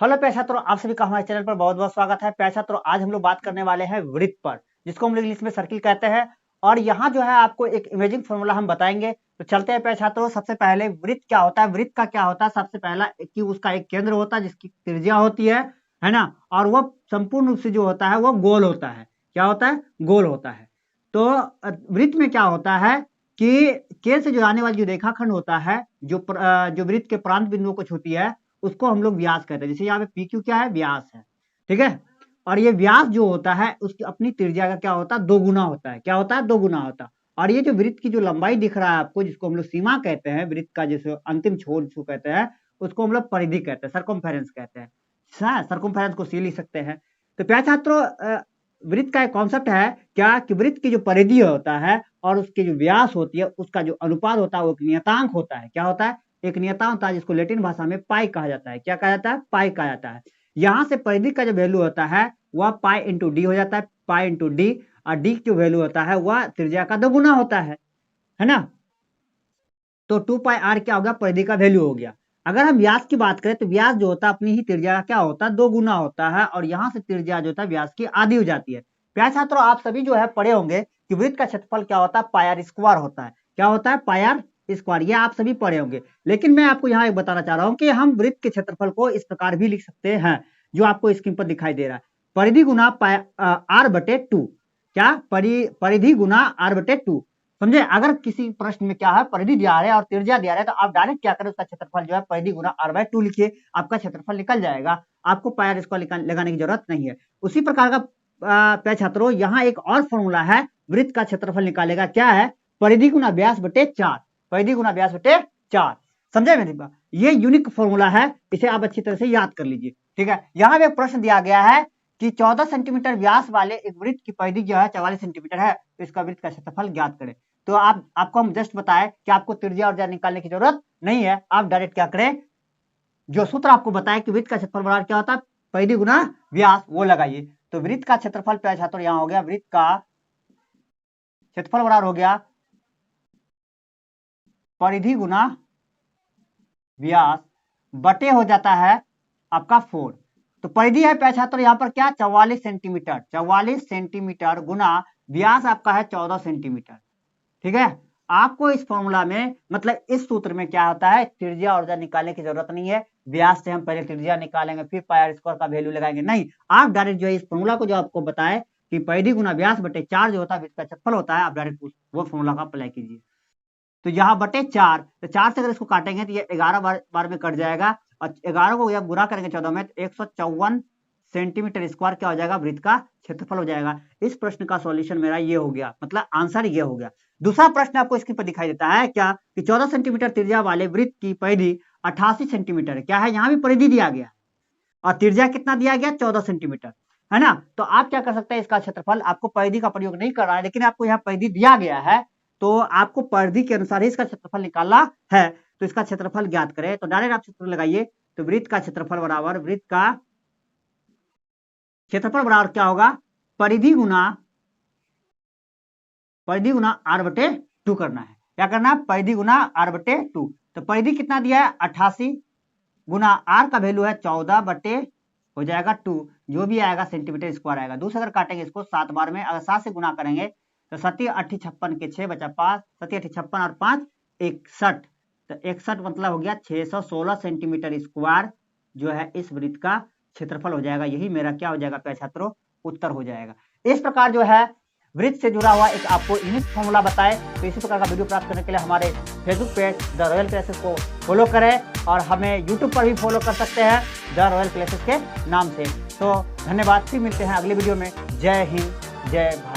Hello प्यारे छात्रों, आप सभी का हमारे चैनल पर बहुत बहुत स्वागत है। प्यारे छात्रों, आज हम लोग बात करने वाले हैं वृत्त पर, जिसको हम लोग इंग्लिश में सर्किल कहते हैं। और यहाँ जो है आपको एक इमेजिंग फॉर्मूला हम बताएंगे। तो चलते हैं प्यारे छात्रों। सबसे पहले वृत्त क्या होता है, वृत्त का क्या होता है। सबसे पहला कि उसका एक केंद्र होता है जिसकी त्रिज्या होती है ना। और वह संपूर्ण रूप से जो होता है वह गोल होता है। क्या होता है? गोल होता है। तो वृत्त में क्या होता है कि केंद्र से जो आने वाली जो रेखाखंड होता है, जो वृत्त के प्रांत बिंदुओं को छूती है, उसको हम लोग व्यास कहते हैं। जैसे यहाँ पे पी क्यू क्या है? व्यास है। ठीक है। और ये व्यास जो होता है उसकी अपनी त्रिज्या का क्या होता है? दो गुना होता है। क्या होता है? दो गुना होता है। और ये जो वृत्त की जो लंबाई दिख रहा है आपको, जिसको हम लोग सीमा कहते हैं, वृत्त का जैसे अंतिम छोर जिसको कहते हैं, उसको हम लोग परिधि कहते हैं, सर्कमफेरेंस कहते हैं। सर्कमफेरेंस को सी लिख सकते हैं। तो प्यारे छात्रों, वृत्त का एक कॉन्सेप्ट है क्या कि वृत्त की जो परिधि होता है और उसकी जो व्यास होती है, उसका जो अनुपात होता है वो एक नियतांक होता है। क्या होता है? एक नियतांक होता है, जिसको लैटिन भाषा में पाई कहा जाता है। क्या कहा जाता है? पाई कहा जाता है। यहां से परिधि का जो वैल्यू होता है वह पाई इंटू डी हो जाता है। पाई इंटू डी, और डी जो वैल्यू होता है वह त्रिज्या का दोगुना होता है ना। तो 2 पाई आर क्या हो गया? परिधि का वैल्यू हो गया। अगर हम व्यास की बात करें तो व्यास जो होता है अपनी ही त्रिज्या का क्या होता है? दो गुना होता है। और यहां से त्रिज्या जो होता है व्यास की आधी हो जाती है। प्यारे छात्रों, आप सभी जो है पढ़े होंगे कि वृत्त का क्षेत्रफल क्या होता है? पाई आर स्क्वायर होता है। क्या होता है? पाई आर स्क्वायर। ये आप सभी पढ़े होंगे। लेकिन मैं आपको यहाँ एक बताना चाह रहा हूँ कि हम वृत्त के क्षेत्रफल को इस प्रकार भी लिख सकते हैं, जो आपको स्क्रीन पर दिखाई दे रहा है। परिधि गुना आर बटे टू। क्या? परिधि गुना आर बटे टू। समझे? अगर किसी प्रश्न में क्या है, परिधि दिया है और त्रिज्या दिया है, तो आप डायरेक्ट क्या करें, उसका क्षेत्रफल जो है परिधि गुना आर बाय टू लिखिए, आपका क्षेत्रफल निकल जाएगा। आपको पाई आर स्क्वायर लगाने की जरूरत नहीं है। उसी प्रकार का प्यारे छात्रों, यहाँ एक और फॉर्मूला है वृत्त का क्षेत्रफल निकालेगा। क्या है? परिधि गुना व्यास बटे चार। परिधि गुना व्यास बटे चार। समझे मेरी बात? ये यूनिक फॉर्मूला है, इसे आप अच्छी तरह से याद कर लीजिए। ठीक है। यहाँ पे प्रश्न दिया गया है कि 14 सेंटीमीटर व्यास वाले एक वृत्त की परिधि जो है 44 सेंटीमीटर है, तो इसका वृत्त का क्षेत्रफल ज्ञात करें। तो आपको हम जस्ट बताएं कि आपको त्रिज्या और निकालने की जरूरत नहीं है। आप डायरेक्ट क्या करें, जो सूत्र आपको बताया कि वृत्त का क्षेत्रफल बराबर क्या होता है? परिधि गुना व्यास, वो लगाइए। तो वृत्त का क्षेत्रफल प्यारे छात्रों यहां हो गया, वृत्त का क्षेत्रफल बराबर हो गया परिधि गुना व्यास बटे हो जाता है आपका 4। तो परिधि है प्यारे छात्रों यहाँ पर क्या? 44 सेंटीमीटर। 44 सेंटीमीटर गुना व्यास आपका है 14 सेंटीमीटर। ठीक है। आपको इस फॉर्मूला में, मतलब इस सूत्र में क्या होता है, त्रिज्या और निकालने की जरूरत नहीं है। व्यास से हम पहले त्रिज्या निकालेंगे, फिर पाई आर स्क्वायर का वैल्यू लगाएंगे। नहीं, आप डायरेक्ट जो है इस फॉर्मूला को जो आपको बताए कि परिधि गुना व्यास बटे चार जो होता है इसका क्षेत्रफल होता है, आप डायरेक्ट वो फॉर्मूला का अप्लाई कीजिए। तो यहाँ बटे चार, तो चार से अगर इसको काटेंगे तो ये 11 बार में कट जाएगा। और 11 को जब गुना करेंगे 14 में, तो 154 सेंटीमीटर स्क्वायर क्या हो जाएगा? वृत्त का क्षेत्रफल हो जाएगा। इस प्रश्न का सॉल्यूशन मेरा ये हो गया, मतलब आंसर ये हो गया। दूसरा प्रश्न आपको स्क्रीन पर दिखाई देता है क्या कि 14 सेंटीमीटर त्रिज्या वाले वृत्त की परिधि 88 सेंटीमीटर है। क्या है? यहाँ भी परिधि दिया गया और त्रिज्या कितना दिया गया? 14 सेंटीमीटर, है ना। तो आप क्या कर सकते हैं, इसका क्षेत्रफल, आपको परिधि का प्रयोग नहीं करना है, लेकिन आपको यहाँ परिधि दिया गया है, तो आपको परिधि के अनुसार ही इसका क्षेत्रफल निकालना है। तो इसका क्षेत्रफल ज्ञात करें, तो डायरेक्ट आप क्षेत्रफल लगाइए। तो वृत्त का क्षेत्रफल बराबर, वृत्त का क्षेत्रफल बराबर क्या होगा? परिधि गुना आर बटे टू करना है। क्या करना है? परिधि गुना आर बटे टू। तो परिधि कितना दिया है? 88 गुना आर का वैल्यू है 14 बटे हो जाएगा 2, जो भी आएगा सेंटीमीटर स्क्वायर आएगा। दूसरा अगर काटेंगे इसको 7 बार में, अगर 7 से गुना करेंगे तो 7 8 56 के 6 बचा 5, 7 8 56 और 5 61। तो 61 मतलब हो गया 616 सेंटीमीटर स्क्वायर जो है इस वृत्त का क्षेत्रफल हो जाएगा। यही मेरा क्या हो जाएगा प्यारे छात्रों? उत्तर हो जाएगा। इस प्रकार जो है वृत्त से जुड़ा हुआ एक आपको यूनिक फॉर्मूला बताए। तो इसी प्रकार का वीडियो प्राप्त करने के लिए हमारे Facebook page the royal classes को फॉलो करें, और हमें यूट्यूब पर भी फॉलो कर सकते हैं द रॉयल क्लासेस के नाम से। तो धन्यवाद, फिर मिलते हैं अगले वीडियो में। जय हिंद, जय भारत।